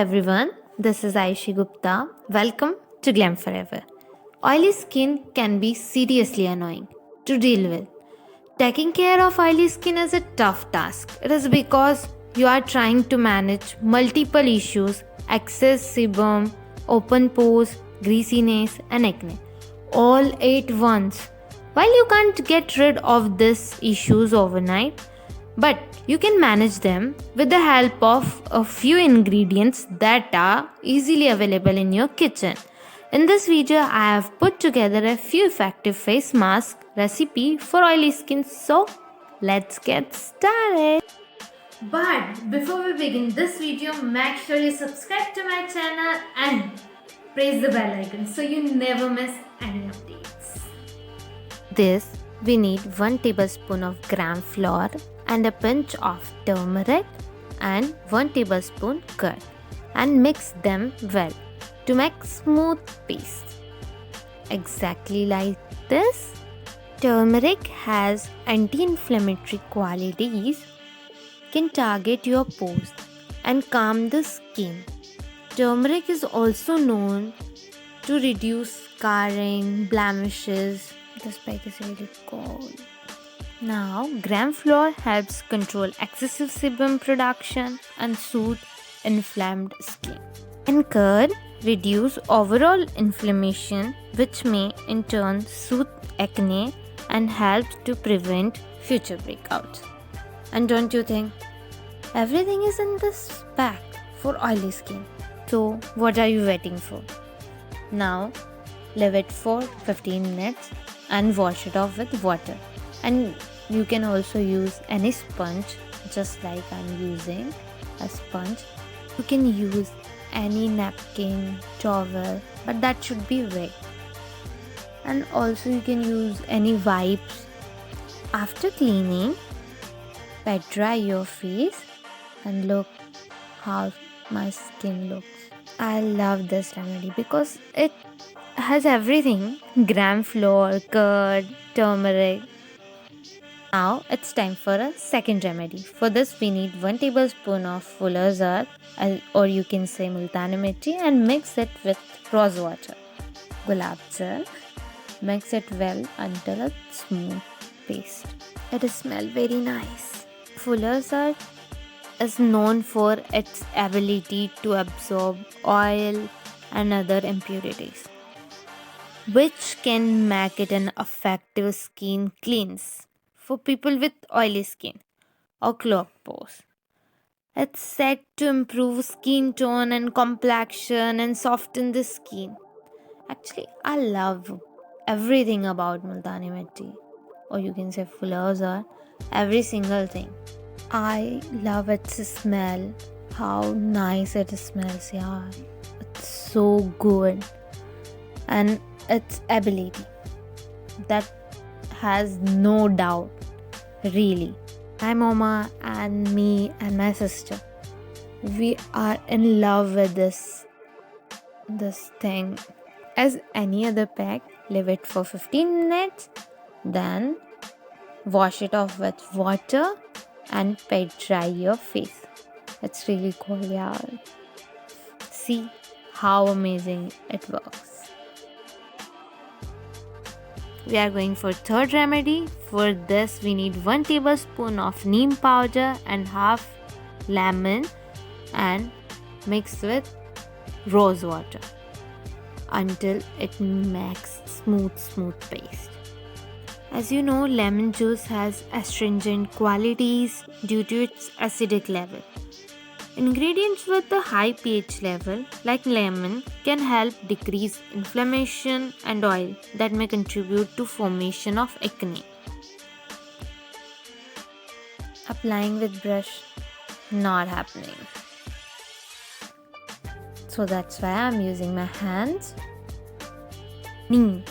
everyone, this is Aishi Gupta. Welcome to Glam Forever. Oily skin can be seriously annoying to deal with. Taking care of oily skin is a tough task. It is because you are trying to manage multiple issues: excess sebum, open pores, greasiness, and acne all at once. While you can't get rid of these issues overnight, but you can manage them with the help of a few ingredients that are easily available in your kitchen. In this video, I have put together a few effective face mask recipe for oily skin. So let's get started. But before we begin this video, make sure you subscribe to my channel and press the bell icon so you never miss any updates. This we need 1 tablespoon of gram flour and a pinch of turmeric and 1 tablespoon curd and mix them well to make smooth paste. Exactly like this. Turmeric has anti-inflammatory qualities, can target your pores and calm the skin. Turmeric is also known to reduce scarring, blemishes. The spike is really cold. Now, gram flour helps control excessive sebum production and soothe inflamed skin. And curd reduce overall inflammation, which may in turn soothe acne and help to prevent future breakouts. And don't you think everything is in this pack for oily skin? So, what are you waiting for? Now, leave it for 15 minutes and wash it off with water. And you can also use any sponge, just like I'm using a sponge. You can use any napkin, towel, but that should be wet. And also you can use any wipes. After cleaning, pat dry your face and look how my skin looks. I love this remedy because it has everything: gram flour, curd, turmeric. Now it's time for a second remedy. For this we need 1 tablespoon of fuller's earth, or you can say multani mitti, and mix it with rose water. Gulab jal. Mix it well until a smooth paste. It smells very nice. Fuller's earth is known for its ability to absorb oil and other impurities, which can make it an effective skin cleanse for people with oily skin or clogged pores. It's said to improve skin tone and complexion and soften the skin. Actually, I love everything about Multani Mitti, or you can say Fuller's Earth, every single thing. I love its smell, how nice it smells, yeah. It's so good. And its ability, that has no doubt, really. My mama and me and my sister, we are in love with this thing. As any other pack, leave it for 15 minutes, then wash it off with water and pat dry your face. It's really cool, yeah. See how amazing it works. We are going for third remedy. For this we need 1 tablespoon of neem powder and half lemon and mix with rose water until it makes smooth paste. As you know, lemon juice has astringent qualities due to its acidic level. Ingredients with a high pH level, like lemon, can help decrease inflammation and oil that may contribute to formation of acne. Applying with brush, not happening. So that's why I'm using my hands. Neem.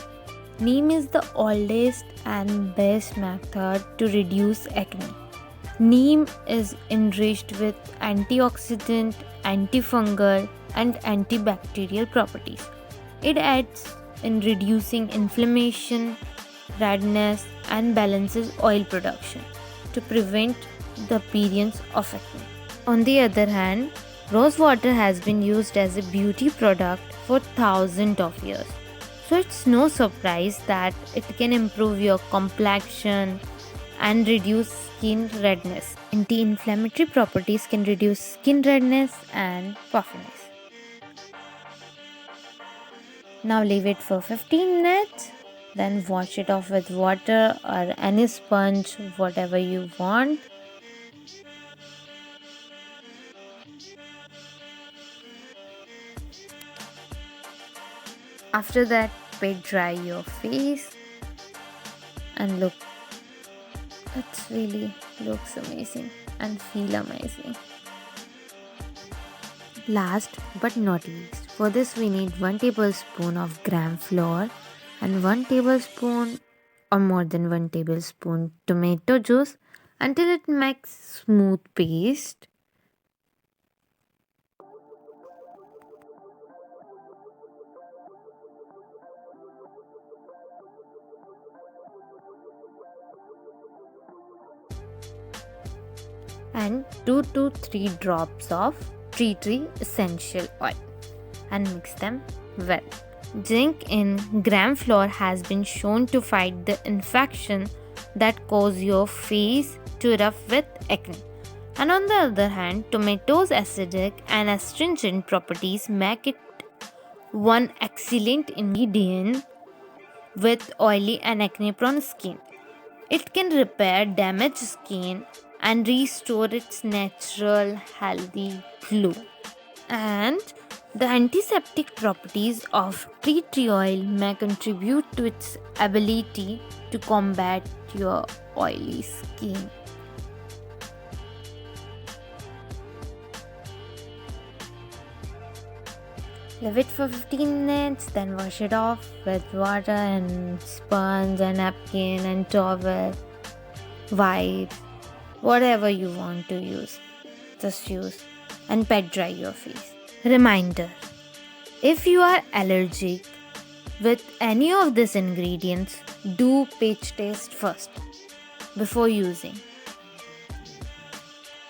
Neem is the oldest and best method to reduce acne. Neem is enriched with antioxidant, antifungal, and antibacterial properties. It aids in reducing inflammation, redness, and balances oil production to prevent the appearance of acne. On the other hand, Rose water has been used as a beauty product for thousands of years. So it's no surprise that it can improve your complexion and reduce skin redness. Anti-inflammatory properties can reduce skin redness and puffiness. Now leave it for 15 minutes. Then wash it off with water or any sponge, whatever you want. After that, wet dry your face and look. It really looks amazing and feel amazing. Last but not least, for this we need 1 tablespoon of gram flour and 1 tablespoon or more than 1 tablespoon tomato juice until it makes smooth paste. And 2 to 3 drops of tea tree essential oil and mix them well. Zinc in gram flour has been shown to fight the infection that cause your face to erupt with acne. And on the other hand, tomatoes' acidic and astringent properties make it one excellent ingredient with oily and acne-prone skin. It can repair damaged skin and restore its natural healthy glow. And the antiseptic properties of tea tree oil may contribute to its ability to combat your oily skin. Leave it for 15 minutes, then wash it off with water and sponge and napkin and towel, wipe, whatever you want to use. Just use and pat dry your face. Reminder: if you are allergic with any of these ingredients, do patch test first before using.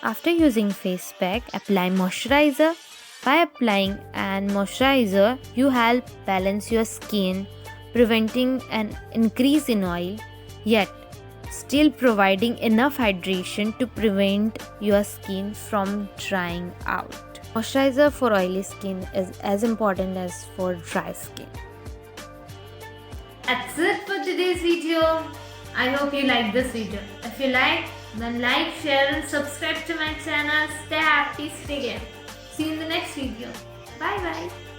After using face pack, apply moisturizer. By applying an moisturizer, you help balance your skin, preventing an increase in oil, yet still providing enough hydration to prevent your skin from drying out. Moisturizer for oily skin is as important as for dry skin. That's it for today's video. I hope you liked this video. If you like, then like, share and subscribe to my channel. Stay happy, stay game. See you in the next video. Bye bye.